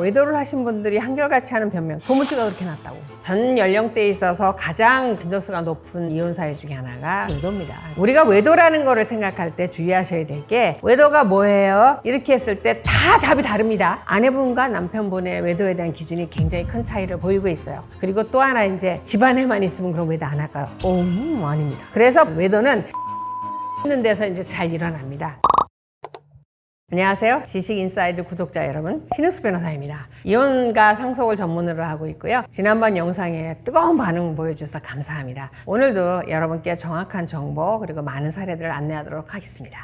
외도를 하신 분들이 한결같이 하는 변명, 도무지가 그렇게 낮다고. 전 연령대에 있어서 가장 빈도수가 높은 이혼 사유 중에 하나가 외도입니다. 우리가 외도라는 거를 생각할 때 주의하셔야 될 게, 외도가 뭐예요? 이렇게 했을 때 다 답이 다릅니다. 아내분과 남편분의 외도에 대한 기준이 굉장히 큰 차이를 보이고 있어요. 그리고 또 하나, 이제 집안에만 있으면 그럼 외도 안 할까요? 아닙니다. 그래서 외도는 있는 데서 이제 잘 일어납니다. 안녕하세요. 지식인사이드 구독자 여러분, 신은수 변호사입니다. 이혼과 상속을 전문으로 하고 있고요. 지난번 영상에 뜨거운 반응 보여주셔서 감사합니다. 오늘도 여러분께 정확한 정보 그리고 많은 사례들을 안내하도록 하겠습니다.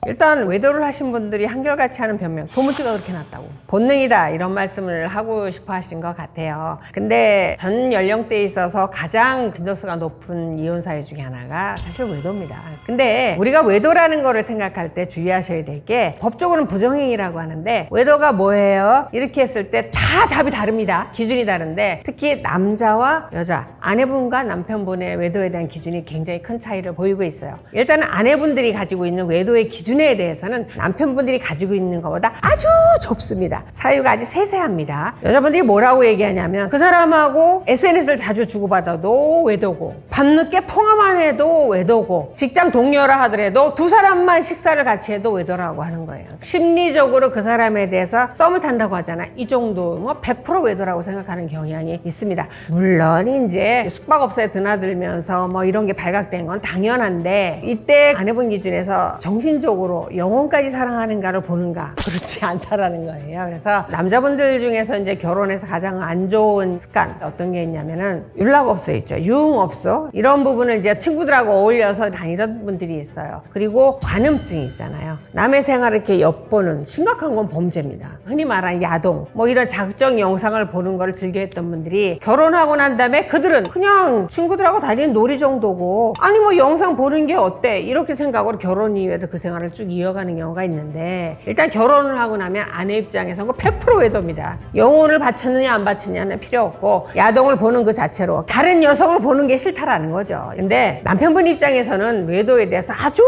일단 외도를 하신 분들이 한결같이 하는 변명, 도무지가 그렇게 낮다고. 본능이다, 이런 말씀을 하고 싶어 하신 것 같아요. 근데 전 연령대에 있어서 가장 빈도수가 높은 이혼 사유 중에 하나가 사실 외도입니다. 근데 우리가 외도라는 거를 생각할 때 주의하셔야 될 게, 법적으로는 부정행위라고 하는데, 외도가 뭐예요? 이렇게 했을 때 다 답이 다릅니다. 기준이 다른데, 특히 남자와 여자, 아내분과 남편분의 외도에 대한 기준이 굉장히 큰 차이를 보이고 있어요. 일단은 아내분들이 가지고 있는 외도의 기준에 대해서는 남편분들이 가지고 있는 것보다 아주 좁습니다. 사유가 아주 세세합니다. 여자분들이 뭐라고 얘기하냐면, 그 사람하고 SNS를 자주 주고받아도 외도고, 밤늦게 통화만 해도 외도고, 직장 동료라 하더라도 두 사람만 식사를 같이 해도 외도라고 하는 거예요. 심리적으로 그 사람에 대해서 썸을 탄다고 하잖아. 이 정도 100% 외도라고 생각하는 경향이 있습니다. 물론 이제 숙박업소에 드나들면서 이런 게 발각된 건 당연한데, 이때 아내분 기준에서 정신적으로 영혼까지 사랑하는가를 보는가, 그렇지 않다라는 거예요. 그래서 남자분들 중에서 이제 결혼해서 가장 안 좋은 습관 어떤 게 있냐면은, 윤락업소 있죠. 유흥업소, 이런 부분을 이제 친구들하고 어울려서 다니던 분들이 있어요. 그리고 관음증이 있잖아요. 남의 생활을 이렇게 엿보는, 심각한 건 범죄입니다. 흔히 말하는 야동, 이런 자극적 영상을 보는 거를 즐겨했던 분들이 결혼하고 난 다음에 그들은 그냥 친구들하고 다니는 놀이 정도고, 아니 영상 보는 게 어때, 이렇게 생각으로 결혼 이후에도 그 생활을 쭉 이어가는 경우가 있는데, 일단 결혼을 하고 나면 아내 입장에서는 100% 외도입니다. 영혼을 바쳤느냐 안 바쳤느냐는 필요 없고, 야동을 보는 그 자체로 다른 여성을 보는 게 싫다라는 거죠. 근데 남편분 입장에서는 외도에 대해서 아주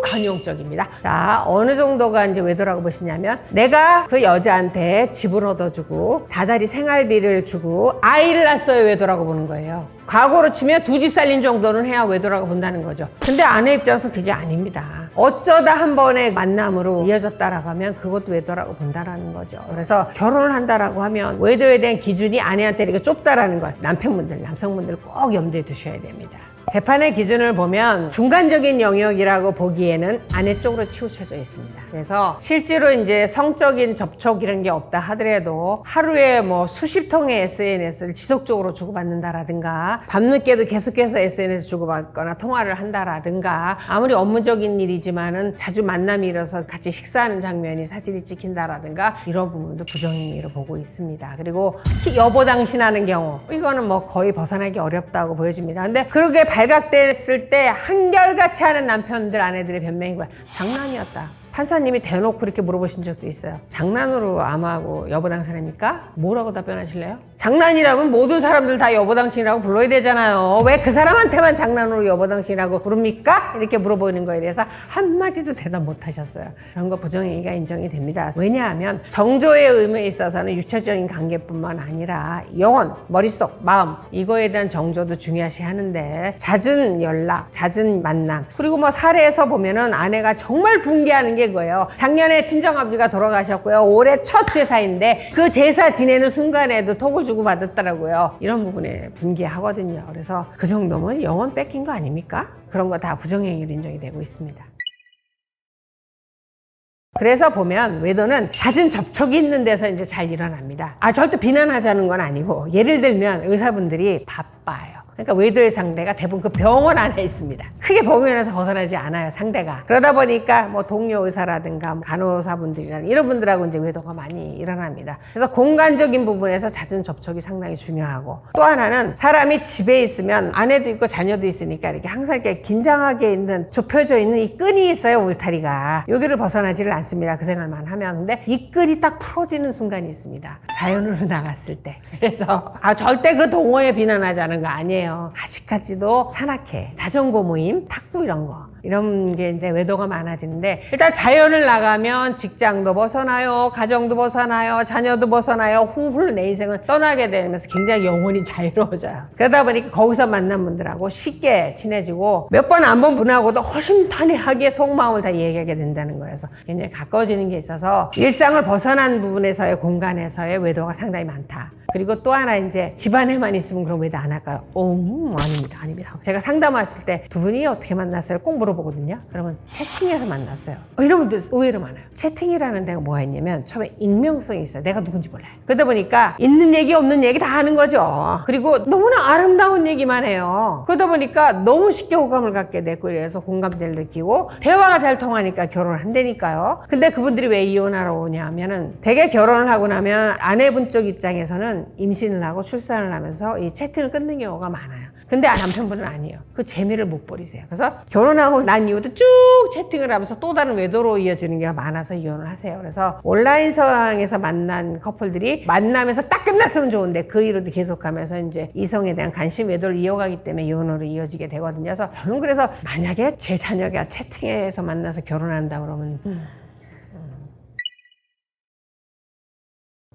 관용적입니다. 자, 어느 정도가 이제 외도라고 보시냐면, 내가 그 여자한테 집을 얻어주고 다달이 생활비를 주고 아이를 낳았어요, 외도라고 보는 거예요. 과거로 치면 2집 살린 정도는 해야 외도라고 본다는 거죠. 근데 아내 입장에서는 그게 아닙니다. 어쩌다 한 번의 만남으로 이어졌다라고 하면 그것도 외도라고 본다라는 거죠. 그래서 결혼을 한다라고 하면 외도에 대한 기준이 아내한테 이렇게 좁다라는 걸 남편분들, 남성분들 꼭 염두에 두셔야 됩니다. 재판의 기준을 보면 중간적인 영역이라고 보기에는 아내 쪽으로 치우쳐져 있습니다. 그래서 실제로 이제 성적인 접촉 이런 게 없다 하더라도 하루에 수십 통의 SNS를 지속적으로 주고받는다라든가, 밤늦게도 계속해서 SNS 주고받거나 통화를 한다라든가, 아무리 업무적인 일이지만은 자주 만남이 일어서 같이 식사하는 장면이 사진이 찍힌다라든가, 이런 부분도 부정행위로 보고 있습니다. 그리고 특히 여보당신하는 경우, 이거는 거의 벗어나기 어렵다고 보여집니다. 근데 그렇게 발각됐을 때 한결같이 하는 남편들, 아내들의 변명이 뭐야? 장난이었다. 판사님이 대놓고 그렇게 물어보신 적도 있어요. 장난으로 아마하고 여보당신입니까? 뭐라고 답변하실래요? 장난이라면 모든 사람들 다 여보당신이라고 불러야 되잖아요. 왜 그 사람한테만 장난으로 여보당신이라고 부릅니까? 이렇게 물어보는 거에 대해서 한마디도 대답 못 하셨어요. 그런 거 부정행위가 인정이 됩니다. 왜냐하면 정조의 의무에 있어서는 유체적인 관계뿐만 아니라 영혼, 머릿속, 마음, 이거에 대한 정조도 중요시 하는데, 잦은 연락, 잦은 만남, 그리고 사례에서 보면은 아내가 정말 붕괴하는 게 거예요. 작년에 친정아버지가 돌아가셨고요. 올해 첫 제사인데 그 제사 지내는 순간에도 톡을 주고 받았더라고요. 이런 부분에 분개하거든요. 그래서 그 정도면 영혼 뺏긴 거 아닙니까? 그런 거 다 부정행위로 인정이 되고 있습니다. 그래서 보면 외도는 잦은 접촉이 있는 데서 이제 잘 일어납니다. 절대 비난하자는 건 아니고, 예를 들면 의사분들이 바빠요. 그러니까 외도의 상대가 대부분 그 병원 안에 있습니다. 크게 병원에서 벗어나지 않아요, 상대가. 그러다 보니까 동료 의사라든가 간호사분들이나 이런 분들하고 이제 외도가 많이 일어납니다. 그래서 공간적인 부분에서 잦은 접촉이 상당히 중요하고, 또 하나는 사람이 집에 있으면 아내도 있고 자녀도 있으니까 이렇게 항상 이렇게 긴장하게 있는, 좁혀져 있는 이 끈이 있어요, 울타리가. 여기를 벗어나지를 않습니다, 그 생활만 하면. 근데 이 끈이 딱 풀어지는 순간이 있습니다. 자연으로 나갔을 때. 그래서 절대 그 동호회 비난하자는 거 아니에요. 아직까지도 산악회, 자전거 모임, 탁구 이런 거 이런 게 이제 외도가 많아지는데, 일단 자연을 나가면 직장도 벗어나요, 가정도 벗어나요, 자녀도 벗어나요, 훌훌 내 인생을 떠나게 되면서 굉장히 영혼이 자유로워져요. 그러다 보니까 거기서 만난 분들하고 쉽게 친해지고 몇 번 안 본 분하고도 허심탄회하게 속마음을 다 얘기하게 된다는 거예요. 그래서 굉장히 가까워지는 게 있어서 일상을 벗어난 부분에서의 공간에서의 외도가 상당히 많다. 그리고 또 하나 이제 집안에만 있으면 그런 외도 안 할까요? 아닙니다. 제가 상담 왔을 때 두 분이 어떻게 만났어요? 꼭 물어보거든요. 그러면 채팅에서 만났어요. 이런 분들 의외로 많아요. 채팅이라는 데가 뭐가 있냐면 처음에 익명성이 있어요. 내가 누군지 몰라요. 그러다 보니까 있는 얘기 없는 얘기 다 하는 거죠. 그리고 너무나 아름다운 얘기만 해요. 그러다 보니까 너무 쉽게 호감을 갖게 됐고, 이래서 공감대를 느끼고 대화가 잘 통하니까 결혼을 한다니까요. 근데 그분들이 왜 이혼하러 오냐면은 되게 결혼을 하고 나면 아내분 쪽 입장에서는 임신을 하고 출산을 하면서 이 채팅을 끊는 경우가 많아요. 근데 남편분은 아니에요. 그 재미를 못 버리세요. 그래서 결혼하고 난 이후도 쭉 채팅을 하면서 또 다른 외도로 이어지는 게 많아서 이혼을 하세요. 그래서 온라인상에서 만난 커플들이 만나면서 딱 끝났으면 좋은데 그 이후로도 계속하면서 이제 이성에 대한 관심 외도를 이어가기 때문에 이혼으로 이어지게 되거든요. 그래서 저는 그래서 만약에 제 자녀가 채팅에서 만나서 결혼한다 그러면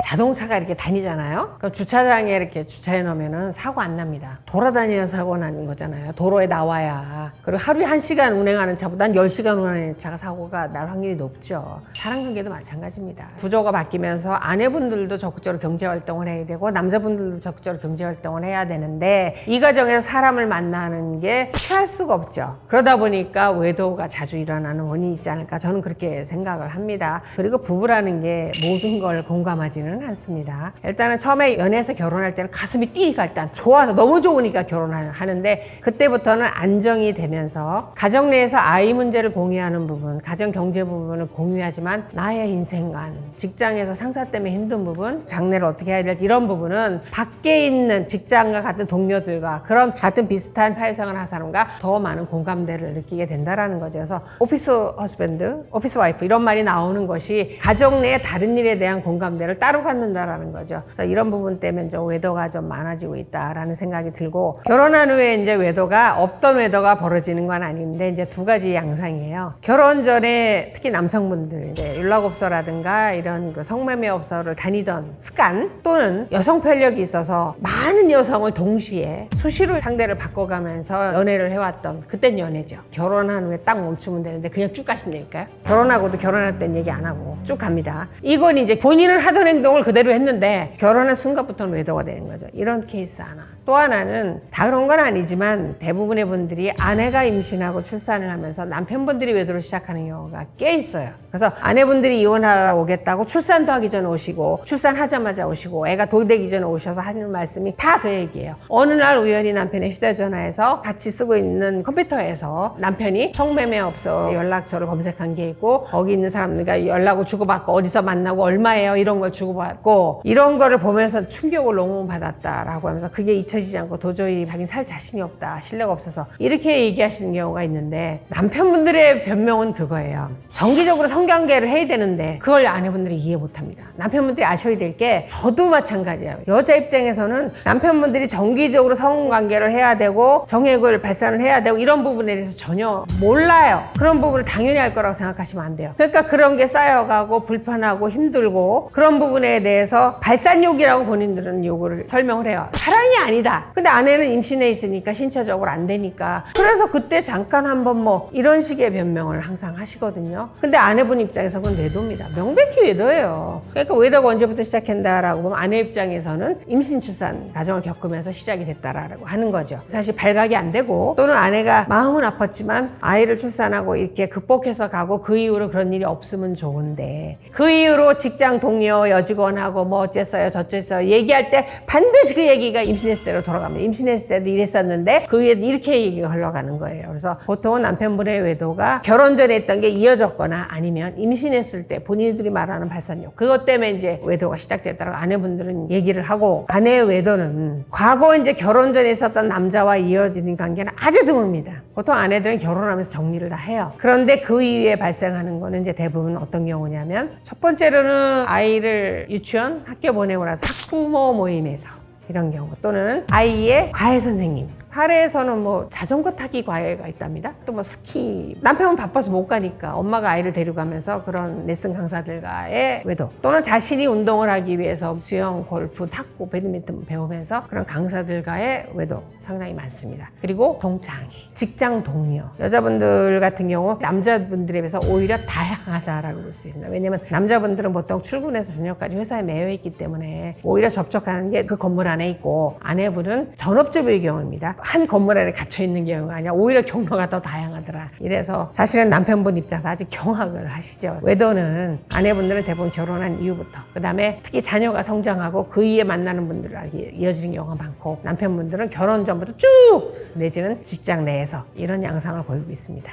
자동차가 이렇게 다니잖아요. 그럼 주차장에 이렇게 주차해 놓으면은 사고 안 납니다. 돌아다니면서 사고 나는 거잖아요. 도로에 나와야. 그리고 하루에 1시간 운행하는 차보다 10시간 운행하는 차가 사고가 날 확률이 높죠. 사랑관계도 마찬가지입니다. 구조가 바뀌면서 아내분들도 적극적으로 경제활동을 해야 되고 남자분들도 적극적으로 경제활동을 해야 되는데 이 과정에서 사람을 만나는 게 피할 수가 없죠. 그러다 보니까 외도가 자주 일어나는 원인이 있지 않을까, 저는 그렇게 생각을 합니다. 그리고 부부라는 게 모든 걸 공감하지는 않습니다. 일단은 처음에 연애해서 결혼할 때는 가슴이 뛰니까 일단 좋아서 너무 좋으니까 결혼하는데, 그때부터는 안정이 되면서 가정 내에서 아이 문제를 공유하는 부분, 가정 경제 부분을 공유하지만 나의 인생관, 직장에서 상사 때문에 힘든 부분, 장래를 어떻게 해야 될지 이런 부분은 밖에 있는 직장과 같은 동료들과 그런 같은 비슷한 사회생활을 하는 사람과 더 많은 공감대를 느끼게 된다라는 거죠. 그래서 오피스 허스밴드, 오피스 와이프 이런 말이 나오는 것이 가정 내의 다른 일에 대한 공감대를 따로 갖는다라는 거죠. 그래서 이런 부분 때문에 좀 외도가 좀 많아지고 있다라는 생각이 들고, 결혼한 후에 이제 외도가 없던 외도가 벌어지는 건 아닌데 이제 두 가지 양상이에요. 결혼 전에 특히 남성분들 이제 연락업소라든가 이런 그 성매매업소를 다니던 습관, 또는 여성 편력이 있어서 많은 여성을 동시에 수시로 상대를 바꿔가면서 연애를 해왔던, 그땐 연애죠. 결혼한 후에 딱 멈추면 되는데 그냥 쭉 가신다니까요. 결혼하고도 결혼할 땐 얘기 안 하고 쭉 갑니다. 이건 이제 본인을 하던 행동을 그대로 했는데 결혼한 순간부터는 외도가 되는 거죠. 이런 케이스 하나. 또 하나는 다 그런 건 아니지만 대부분의 분들이 아내가 임신하고 출산을 하면서 남편분들이 외도를 시작하는 경우가 꽤 있어요. 그래서 아내분들이 이혼하러 오겠다고 출산도 하기 전에 오시고 출산하자마자 오시고 애가 돌되기 전에 오셔서 하는 말씀이 다 그 얘기예요. 어느 날 우연히 남편의 휴대전화에서 같이 쓰고 있는 컴퓨터에서 남편이 성매매업소 연락처를 검색한 게 있고 거기 있는 사람들과 연락을 주고받고 어디서 만나고 얼마예요 이런 걸 주고받고, 이런 거를 보면서 충격을 너무 받았다라고 하면서 그게 잊혀지지 않고 도저히 자기는 살 자신이 없다, 신뢰가 없어서 이렇게 얘기하시는 경우가 있는데, 남편분들의 변명은 그거예요. 정기적으로 성관계를 해야 되는데 그걸 아내분들이 이해 못합니다. 남편분들이 아셔야 될 게, 저도 마찬가지예요. 여자 입장에서는 남편분들이 정기적으로 성관계를 해야 되고 정액을 발산을 해야 되고 이런 부분에 대해서 전혀 몰라요. 그런 부분을 당연히 할 거라고 생각하시면 안 돼요. 그러니까 그런 게 쌓여가고 불편하고 힘들고, 그런 부분에 대해서 발산욕이라고 본인들은 요구를 설명을 해요. 사랑이 아니다. 근데 아내는 임신해 있으니까 신체적으로 안 되니까, 그래서 그때 잠깐 한번 뭐 이런 식의 변명을 항상 하시거든요. 근데 아내분 입장에서 그건 외도입니다. 명백히 외도예요. 그러니까 외도가 언제부터 시작한다라고 보면 아내 입장에서는 임신, 출산, 가정을 겪으면서 시작이 됐다라고 하는 거죠. 사실 발각이 안 되고, 또는 아내가 마음은 아팠지만 아이를 출산하고 이렇게 극복해서 가고 그 이후로 그런 일이 없으면 좋은데, 그 이후로 직장 동료 여직원하고 뭐 어쨌어요 저쨌어요 얘기할 때 반드시 그 얘기가 임신했을 때로 돌아갑니다. 임신했을 때도 이랬었는데 그 위에 이렇게 얘기가 흘러가는 거예요. 그래서 보통은 남편분의 외도가 결혼 전에 했던 게 이어졌거나 아니면 임신했을 때 본인들이 말하는 발산욕, 그것 때문에 이제 외도가 시작됐다고 아내분들은 얘기를 하고, 아내의 외도는 과거 이제 결혼 전에 있었던 남자와 이어지는 관계는 아주 드뭅니다. 보통 아내들은 결혼하면서 정리를 다 해요. 그런데 그 이후에 발생하는 거는 이제 대부분 어떤 경우냐면, 첫 번째로는 아이를 유치원 학교 보내고 나서 학부모 모임에서 이런 경우, 또는 아이의 과외 선생님, 사례에서는 뭐 자전거 타기 과외가 있답니다. 또 뭐 스키. 남편은 바빠서 못 가니까 엄마가 아이를 데려가면서 그런 레슨 강사들과의 외도, 또는 자신이 운동을 하기 위해서 수영, 골프, 탁구, 배드민턴 배우면서 그런 강사들과의 외도 상당히 많습니다. 그리고 동창회, 직장 동료. 여자분들 같은 경우 남자분들에 비해서 오히려 다양하다라고 볼 수 있습니다. 왜냐면 남자분들은 보통 출근해서 저녁까지 회사에 매여 있기 때문에 오히려 접촉하는 게 그 건물 안에 있고, 아내분은 전업주부의 경우입니다. 한 건물 안에 갇혀 있는 경우가 아니라 오히려 경로가 더 다양하더라. 이래서 사실은 남편분 입장에서 아직 경악을 하시죠. 외도는 아내분들은 대부분 결혼한 이후부터, 그 다음에 특히 자녀가 성장하고 그 이후에 만나는 분들에게 이어지는 경우가 많고, 남편분들은 결혼 전부터 쭉 내지는 직장 내에서 이런 양상을 보이고 있습니다.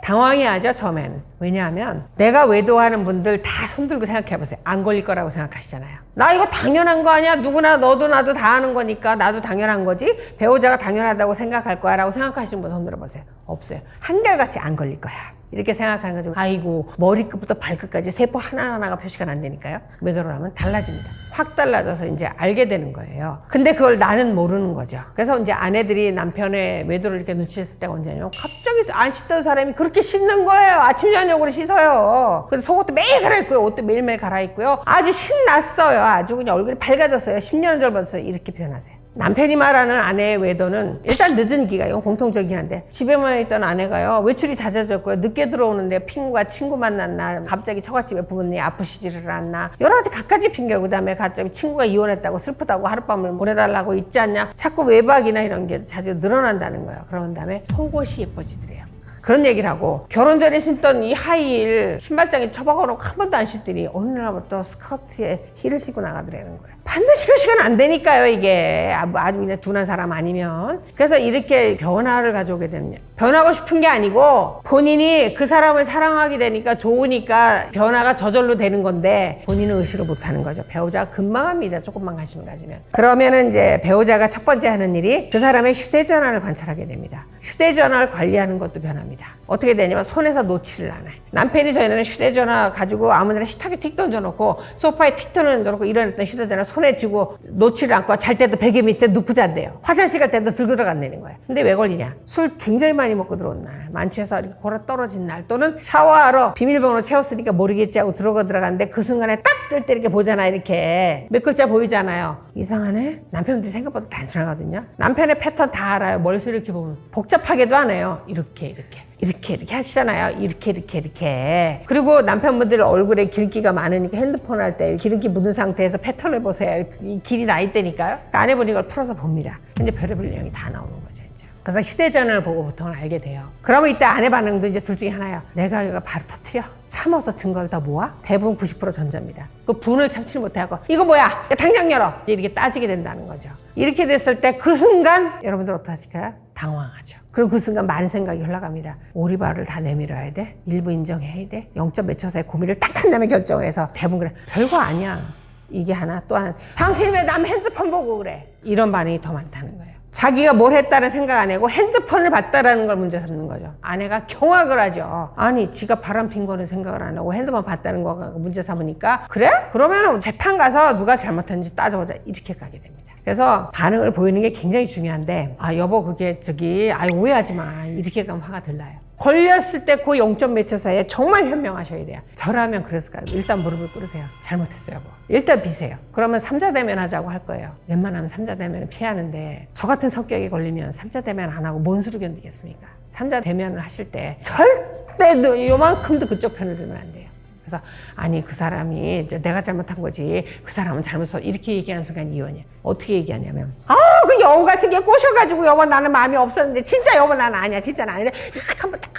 당황해하죠, 처음에는. 왜냐하면 내가 외도하는 분들 다 손들고 생각해보세요. 안 걸릴 거라고 생각하시잖아요. 나 이거 당연한 거 아니야? 누구나 너도 나도 다 하는 거니까 나도 당연한 거지? 배우자가 당연하다고 생각할 거야 라고 생각하시는 분 손 들어보세요. 없어요. 한결같이 안 걸릴 거야. 이렇게 생각하는 거죠. 아이고, 머리끝부터 발끝까지 세포 하나하나가 표시가 안 되니까요. 외도를 하면 달라집니다. 확 달라져서 이제 알게 되는 거예요. 근데 그걸 나는 모르는 거죠. 그래서 이제 아내들이 남편의 외도를 이렇게 눈치챘을 때가 언제냐면, 갑자기 안 씻던 사람이 그렇게 씻는 거예요. 아침 저녁으로 씻어요. 그래서 속옷도 매일 갈아입고요. 옷도 매일매일 갈아입고요. 아주 신났어요. 아주 그냥 얼굴이 밝아졌어요. 10년은 젊었어요. 이렇게 표현하세요. 남편이 말하는 아내의 외도는 일단 늦은 기가, 이건 공통적이긴 한데, 집에만 있던 아내가요, 외출이 잦아졌고요, 늦게 들어오는데 핑구가 친구 만났나, 갑자기 처갓집에 부모님이 아프시지를 않나, 여러 가지 갖가지 핑계, 그 다음에 갑자기 친구가 이혼했다고 슬프다고 하룻밤을 보내달라고 있지 않냐, 자꾸 외박이나 이런 게 자주 늘어난다는 거예요. 그런 다음에 속옷이 예뻐지더래요. 그런 얘기를 하고, 결혼 전에 신던 이 하이힐 신발장에 처박아놓고 한 번도 안 신더니 어느 날부터 스커트에 힐을 신고 나가더라는 거예요. 반드시 표시가 안 되니까요, 이게. 아주 그냥 둔한 사람 아니면. 그래서 이렇게 변화를 가져오게 됩니다. 변하고 싶은 게 아니고 본인이 그 사람을 사랑하게 되니까 좋으니까 변화가 저절로 되는 건데, 본인은 의식을 못하는 거죠. 배우자가 금방 합니다. 조금만 관심을 가지면. 그러면은 이제 배우자가 첫 번째 하는 일이 그 사람의 휴대전화를 관찰하게 됩니다. 휴대전화를 관리하는 것도 변합니다. 어떻게 되냐면 손에서 놓지를 않아요. 남편이 저희는 휴대전화 가지고 아무데나 식탁에 틱 던져놓고 소파에 틱 던져놓고 일어났던 휴대전화 손에 쥐고 놓지를 않고, 잘 때도 베개 밑에 눕고 잔대요. 화장실 갈 때도 들고 들어간다는 거예요. 근데 왜 걸리냐? 술 굉장히 많이 먹고 들어온 날, 만취해서 이렇게 골아 떨어진 날, 또는 샤워하러 비밀번호 채웠으니까 모르겠지 하고 들어가는데 그 순간에 딱 뜰 때 이렇게 보잖아. 이렇게 몇 글자 보이잖아요. 이상하네? 남편들이 생각보다 단순하거든요. 남편의 패턴 다 알아요. 머릿속에 이렇게 보면 복잡하게도 안 해요. 이렇게 하시잖아요. 이렇게. 그리고 남편분들 얼굴에 기름기가 많으니까 핸드폰 할 때 기름기 묻은 상태에서 패턴을 보세요. 이 길이 나 있다니까요. 그러니까 아내분이 이걸 풀어서 봅니다. 근데 별의별 내용이 다 나오는 거죠. 이제. 그래서 휴대전화를 보고 보통은 알게 돼요. 그러면 이때 아내 반응도 이제 둘 중에 하나예요. 내가 이거 바로 터뜨려? 참아서 증거를 다 모아? 대부분 90% 전자입니다. 그 분을 참지 못하고, 이거 뭐야? 당장 열어! 이렇게 따지게 된다는 거죠. 이렇게 됐을 때 그 순간 여러분들 어떡하실까요? 당황하죠. 그리고 그 순간 많은 생각이 흘러갑니다. 오리발을 다 내밀어야 돼? 일부 인정해야 돼? 0점 몇 초사의 고민을 딱 한 다음에 결정을 해서 대부분 그래. 별거 아니야. 이게 하나, 또 하나. 당신 왜 남 핸드폰 보고 그래? 이런 반응이 더 많다는 거예요. 자기가 뭘 했다는 생각 안 하고 핸드폰을 봤다라는 걸 문제 삼는 거죠. 아내가 경악을 하죠. 아니, 지가 바람핀 거는 생각을 안 하고 핸드폰 봤다는 거가 문제 삼으니까, 그래? 그러면 재판 가서 누가 잘못했는지 따져보자. 이렇게 가게 됩니다. 그래서 반응을 보이는 게 굉장히 중요한데, 아, 여보, 그게 오해하지 마. 이렇게 가면 화가 들나요? 걸렸을 때 그 0점 몇 초 사이에 정말 현명하셔야 돼요. 저라면 그랬을까요? 일단 무릎을 꿇으세요. 잘못했어요, 여보. 일단 비세요. 그러면 3자 대면 하자고 할 거예요. 웬만하면 3자 대면은 피하는데, 저 같은 성격이 걸리면 3자 대면 안 하고 뭔 수로 견디겠습니까? 3자 대면을 하실 때 절대 요만큼도 그쪽 편을 들면 안 돼요. 그래서 아니, 그 사람이 이제 내가 잘못한 거지, 그 사람은 잘못했어, 이렇게 얘기하는 순간 이혼이야. 어떻게 얘기하냐면, 그 여우 같은 게 꼬셔가지고, 여보 나는 마음이 없었는데 진짜 여보 나는 아니야, 진짜는 아닌데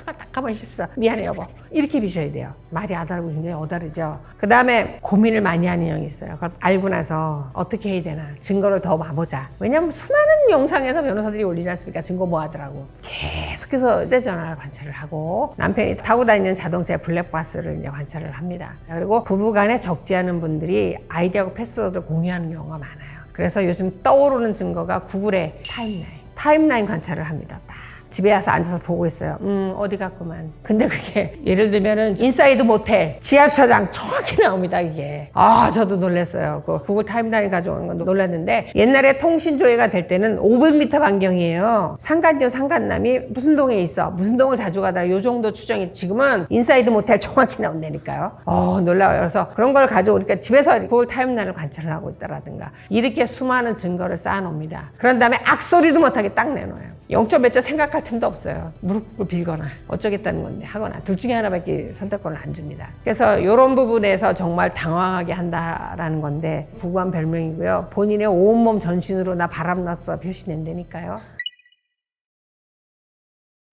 딱 한번 실수, 미안해 여보, 이렇게 비셔야 돼요. 말이 아다르고 굉장히 어다르죠. 그 다음에 고민을 많이 하는 형이 있어요. 그걸 알고 나서 어떻게 해야 되나, 증거를 더 봐보자. 왜냐면 수많은 영상에서 변호사들이 올리지 않습니까? 증거 뭐 하더라고. 계속해서 휴대전화를 관찰을 하고, 남편이 타고 다니는 자동차의 블랙박스를 이제 관찰을 합니다. 그리고 부부간에 적지 않은 분들이 아이디하고 패스워드를 공유하는 경우가 많아요. 그래서 요즘 떠오르는 증거가 구글의 타임라인 관찰을 합니다. 딱 집에 와서 앉아서 보고 있어요. 어디 갔구만. 근데 그게 예를 들면은 인사이드 모텔 지하주차장 정확히 나옵니다. 이게 저도 놀랐어요. 그 구글 타임라인 가져온 건 놀랐는데, 옛날에 통신조회가 될 때는 500m 반경이에요. 상간녀 상간남이 무슨 동에 있어, 무슨 동을 자주 가다가 요 정도 추정이, 지금은 인사이드 모텔 정확히 나온다니까요. 놀라워요. 그래서 그런 걸 가져오니까 집에서 구글 타임라인을 관찰을 하고 있다라든가 이렇게 수많은 증거를 쌓아놓습니다. 그런 다음에 악소리도 못하게 딱 내놓아요. 0점 몇 점 생각할 틈도 없어요. 무릎 빌거나 어쩌겠다는 건데 하거나 둘 중에 하나밖에 선택권을 안 줍니다. 그래서 이런 부분에서 정말 당황하게 한다라는 건데, 구구한 별명이고요. 본인의 온몸 전신으로 나 바람났어 표시낸다니까요.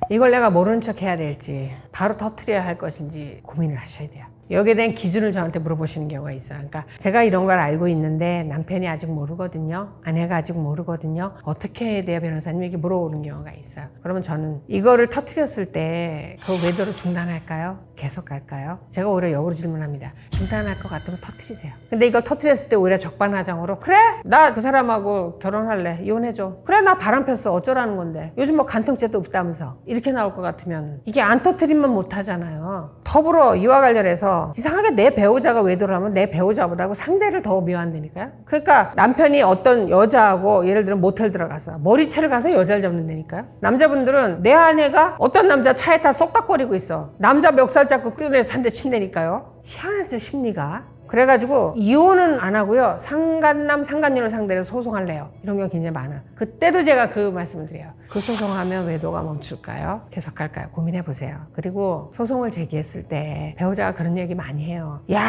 이걸 내가 모른 척 해야 될지 바로 터뜨려야 할 것인지 고민을 하셔야 돼요. 여기에 대한 기준을 저한테 물어보시는 경우가 있어요. 그러니까 제가 이런 걸 알고 있는데 남편이 아직 모르거든요. 아내가 아직 모르거든요. 어떻게 해야 돼요, 변호사님에게 물어보는 경우가 있어요. 그러면 저는 이거를 터뜨렸을 때 그 외도를 중단할까요? 계속 갈까요? 제가 오히려 역으로 질문합니다. 중단할 것 같으면 터뜨리세요. 근데 이걸 터뜨렸을 때 오히려 적반하장으로, 그래? 나 그 사람하고 결혼할래. 이혼해줘. 그래? 나 바람 폈어. 어쩌라는 건데. 요즘 뭐 간통죄도 없다면서. 이렇게 나올 것 같으면 이게 안 터뜨리면 못하잖아요. 더불어 이와 관련해서 이상하게 내 배우자가 외도를 하면 내 배우자보다 상대를 더 미워한다니까요. 그러니까 남편이 어떤 여자하고 예를 들어 모텔 들어가서 머리채를 가서 여자를 잡는다니까요. 남자분들은 내 아내가 어떤 남자 차에 타 쏙닥거리고 있어. 남자 멱살 잡고 끌어내서 한 대 친다니까요. 희한하죠, 심리가. 그래가지고 이혼은 안 하고요. 상간남, 상간녀를 상대로 소송을 내요. 이런 경우가 굉장히 많아요. 그때도 제가 그 말씀을 드려요. 그 소송하면 외도가 멈출까요? 계속 갈까요? 고민해보세요. 그리고 소송을 제기했을 때 배우자가 그런 얘기 많이 해요. 야,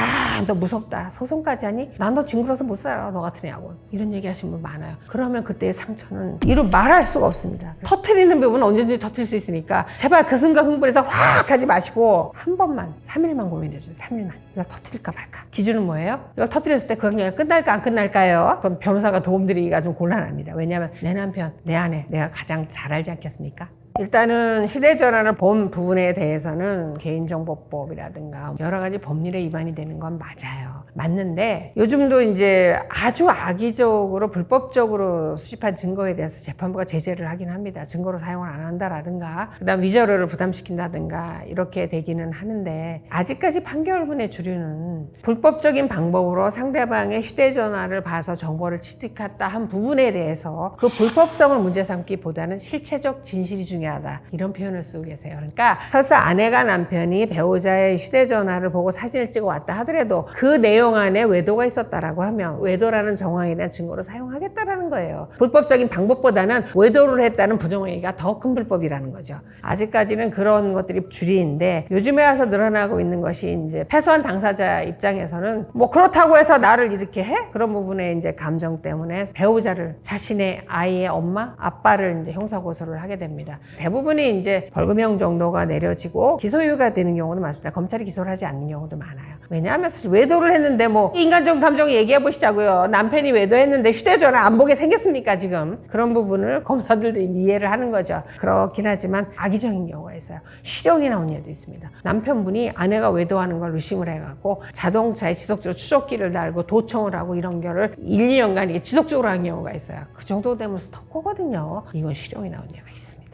너 무섭다. 소송까지 하니? 난 너 징그러서 못 살아. 너 같은 애하고. 이런 얘기 하시는 분 많아요. 그러면 그때의 상처는 이루 말할 수가 없습니다. 터트리는 부분은 언제든지 터트릴 수 있으니까 제발 그 순간 흥분해서 확 하지 마시고 한 번만, 3일만 고민해주세요. 3일만. 이거 터트릴까 말까. 기준은 뭐예요? 이걸 터뜨렸을 때 그 관계가 끝날까 안 끝날까요? 그럼 변호사가 도움드리기가 좀 곤란합니다. 왜냐하면 내 남편, 내 아내 내가 가장 잘 알지 않겠습니까? 일단은 휴대전화를 본 부분에 대해서는 개인정보법이라든가 여러 가지 법률에 위반이 되는 건 맞아요. 맞는데 요즘도 이제 아주 악의적으로 불법적으로 수집한 증거에 대해서 재판부가 제재를 하긴 합니다. 증거로 사용을 안 한다라든가 그다음 위자료를 부담시킨다든가 이렇게 되기는 하는데, 아직까지 판결문의 주류는 불법적인 방법으로 상대방의 휴대전화를 봐서 정보를 취득했다 한 부분에 대해서 그 불법성을 문제 삼기보다는 실체적 진실이 중요하다, 이런 표현을 쓰고 계세요. 그러니까 설사 아내가 남편이 배우자의 휴대전화를 보고 사진을 찍어 왔다 하더라도 그 내용 안에 외도가 있었다라고 하면 외도라는 정황에 대한 증거로 사용하겠다라는 거예요. 불법적인 방법보다는 외도를 했다는 부정행위가 더 큰 불법이라는 거죠. 아직까지는 그런 것들이 주리인데, 요즘에 와서 늘어나고 있는 것이 이제 패소한 당사자 입장에서는 뭐 그렇다고 해서 나를 이렇게 해? 그런 부분에 이제 감정 때문에 배우자를, 자신의 아이의 엄마, 아빠를 이제 형사고소를 하게 됩니다. 대부분이 이제 벌금형 정도가 내려지고 기소유예가 되는 경우도 많습니다. 검찰이 기소를 하지 않는 경우도 많아요. 왜냐하면 사실 외도를 했는데 뭐 인간적인 감정 얘기해 보시자고요. 남편이 외도했는데 휴대전화 안 보게 생겼습니까 지금? 그런 부분을 검사들도 이해를 하는 거죠. 그렇긴 하지만 악의적인 경우가 있어요. 실형이 나온 예도 있습니다. 남편분이 아내가 외도하는 걸 의심을 해갖고 자동차에 지속적으로 추적기를 달고 도청을 하고 이런 거를 1, 2년간 이게 지속적으로 한 경우가 있어요. 그 정도 되면 스토커거든요. 이건 실형이 나온 예가 있습니다.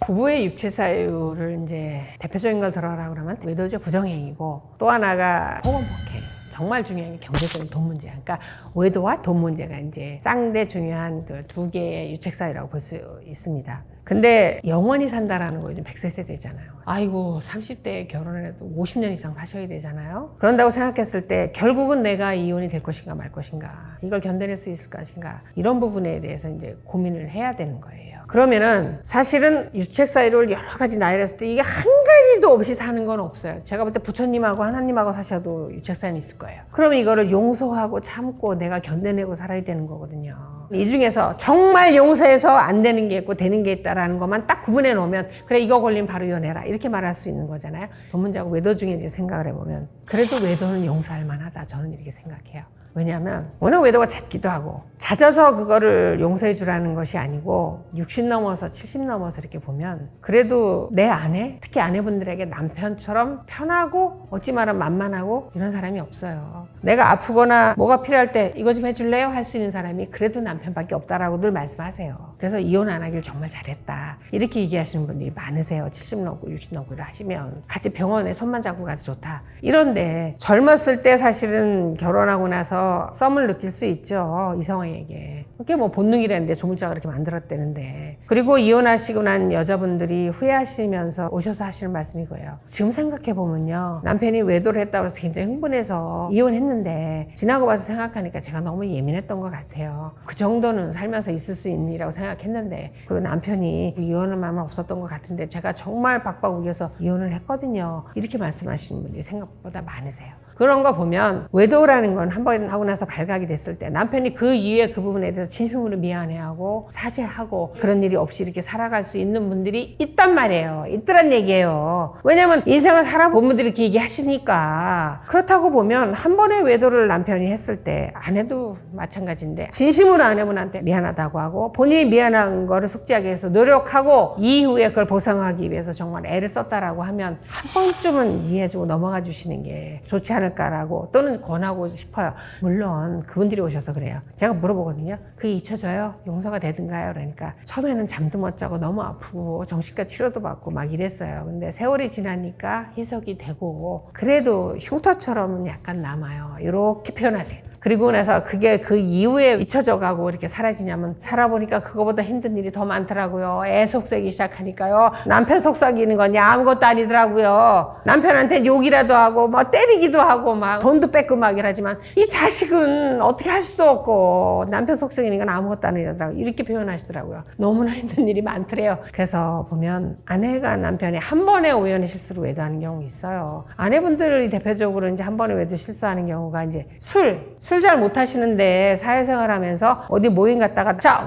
부부의 육체 사유를 이제 대표적인 걸 들어라 그러면 외도적 부정행위고, 또 하나가 폭언폭행. 정말 중요한 게 경제적인 돈 문제야. 그러니까 외도와 돈 문제가 이제 쌍대 중요한 그 두 개의 유책 사유라고 볼 수 있습니다. 근데 영원히 산다라는 거 요즘 100세 세대잖아요. 아이고 30대에 결혼을 해도 50년 이상 사셔야 되잖아요. 그런다고 생각했을 때 결국은 내가 이혼이 될 것인가 말 것인가, 이걸 견뎌낼 수 있을 것인가, 이런 부분에 대해서 이제 고민을 해야 되는 거예요. 그러면은 사실은 유책 사유를 여러 가지 나열했을 때 이게 한 가지도 없이 사는 건 없어요. 제가 볼 때 부처님하고 하나님하고 사셔도 유책 사유는 있을 거예요. 그럼 이거를 용서하고 참고 내가 견뎌내고 살아야 되는 거거든요. 이 중에서 정말 용서해서 안 되는 게 있고 되는 게 있다라는 것만 딱 구분해 놓으면, 그래 이거 걸리면 바로 이혼해라 이렇게 말할 수 있는 거잖아요. 돈 문제하고 외도 중에 이제 생각을 해보면 그래도 외도는 용서할 만하다, 저는 이렇게 생각해요. 왜냐하면 워낙 외도가 잦기도 하고 잦아서 그거를 용서해 주라는 것이 아니고 60 넘어서 70 넘어서 이렇게 보면 그래도 내 아내, 특히 아내분들에게 남편처럼 편하고 어찌 말하면 만만하고 이런 사람이 없어요. 내가 아프거나 뭐가 필요할 때 이거 좀 해줄래요? 할 수 있는 사람이 그래도 남편밖에 없다라고 늘 말씀하세요. 그래서 이혼 안 하길 정말 잘했다 이렇게 얘기하시는 분들이 많으세요. 70 넘고 60 넘고를 하시면 같이 병원에 손만 잡고 가도 좋다. 이런데 젊었을 때 사실은 결혼하고 나서 썸을 느낄 수 있죠. 이성에게. 그게 뭐 본능이라는데 조물주가 그렇게 만들었다는데. 그리고 이혼하시고 난 여자분들이 후회하시면서 오셔서 하시는 말씀이 이거예요. 지금 생각해보면요. 남편이 외도를 했다고 해서 굉장히 흥분해서 이혼했는데 지나고 봐서 생각하니까 제가 너무 예민했던 것 같아요. 그 정도는 살면서 있을 수 있는 일이라고 생각했는데 그리고 남편이 이혼할 마음은 없었던 것 같은데 제가 정말 박박 우겨서 이혼을 했거든요. 이렇게 말씀하시는 분들이 생각보다 많으세요. 그런 거 보면 외도라는 건 한 번 하고 나서 발각이 됐을 때 남편이 그 이후에 그 부분에 대해서 진심으로 미안해하고 사죄하고 그런 일이 없이 이렇게 살아갈 수 있는 분들이 있단 말이에요. 있더란 얘기예요. 왜냐면 인생을 살아본 분들이 이렇게 얘기하시니까. 그렇다고 보면 한 번의 외도를 남편이 했을 때 아내도 마찬가지인데 진심으로 아내분한테 미안하다고 하고 본인이 미안한 거를 속죄하기 위해서 노력하고 이후에 그걸 보상하기 위해서 정말 애를 썼다라고 하면 한 번쯤은 이해해주고 넘어가 주시는 게 좋지 않을까라고 또는 권하고 싶어요. 물론 그분들이 오셔서 그래요. 제가 물어보거든요. 그게 잊혀져요? 용서가 되든가요? 그러니까 처음에는 잠도 못 자고 너무 아프고 정신과 치료도 받고 막 이랬어요. 근데 세월이 지나니까 희석이 되고 그래도 흉터처럼은 약간 남아요. 이렇게 표현하세요. 그리고 나서 그게 그 이후에 잊혀져 가고 이렇게 사라지냐면 살아보니까 그거보다 힘든 일이 더 많더라고요. 애 속삭이기 시작하니까요. 남편 속삭이는 건 아무것도 아니더라고요. 남편한테 욕이라도 하고 막 때리기도 하고 막 돈도 뺏고 막 이러지만 이 자식은 어떻게 할 수도 없고 남편 속삭이는 건 아무것도 아니더라고요. 이렇게 표현하시더라고요. 너무나 힘든 일이 많더래요. 그래서 보면 아내가 남편이 한 번의 우연의 실수로 외도하는 경우 있어요. 아내분들이 대표적으로 이제 한 번의 외도 실수하는 경우가 이제 술 잘 못하시는데 사회생활 하면서 어디 모임 갔다가 자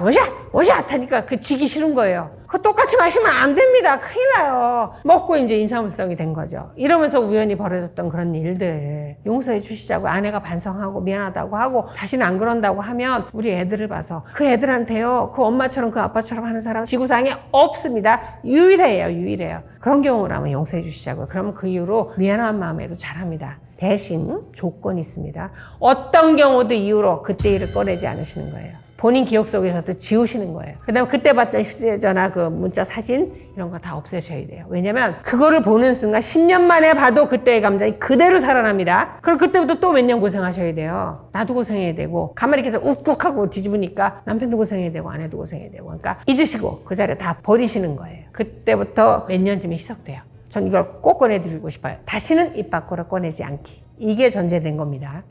원샷 하니까 그 지기 싫은 거예요. 그 똑같이 마시면 안 됩니다. 큰일 나요. 먹고 이제 인사물성이 된 거죠. 이러면서 우연히 벌어졌던 그런 일들 용서해 주시자고 아내가 반성하고 미안하다고 하고 다시는 안 그런다고 하면 우리 애들을 봐서 그 애들한테요. 그 엄마처럼 그 아빠처럼 하는 사람 지구상에 없습니다. 유일해요. 그런 경우라면 용서해 주시자고요. 그러면 그 이후로 미안한 마음에도 잘합니다. 대신 조건이 있습니다. 어떤 경우도 이후로 그때 일을 꺼내지 않으시는 거예요. 본인 기억 속에서도 지우시는 거예요. 그 다음에 그때 봤던 휴대전화 그 문자 사진 이런 거 다 없애셔야 돼요. 왜냐면 그거를 보는 순간 10년 만에 봐도 그때의 감정이 그대로 살아납니다. 그럼 그때부터 또 몇 년 고생하셔야 돼요. 나도 고생해야 되고 가만히 계속 욱욱하고 뒤집으니까 남편도 고생해야 되고 아내도 고생해야 되고 그러니까 잊으시고 그 자리에 다 버리시는 거예요. 그때부터 몇 년쯤이 희석돼요. 전 이걸 꼭 꺼내드리고 싶어요. 다시는 입 밖으로 꺼내지 않기. 이게 전제된 겁니다.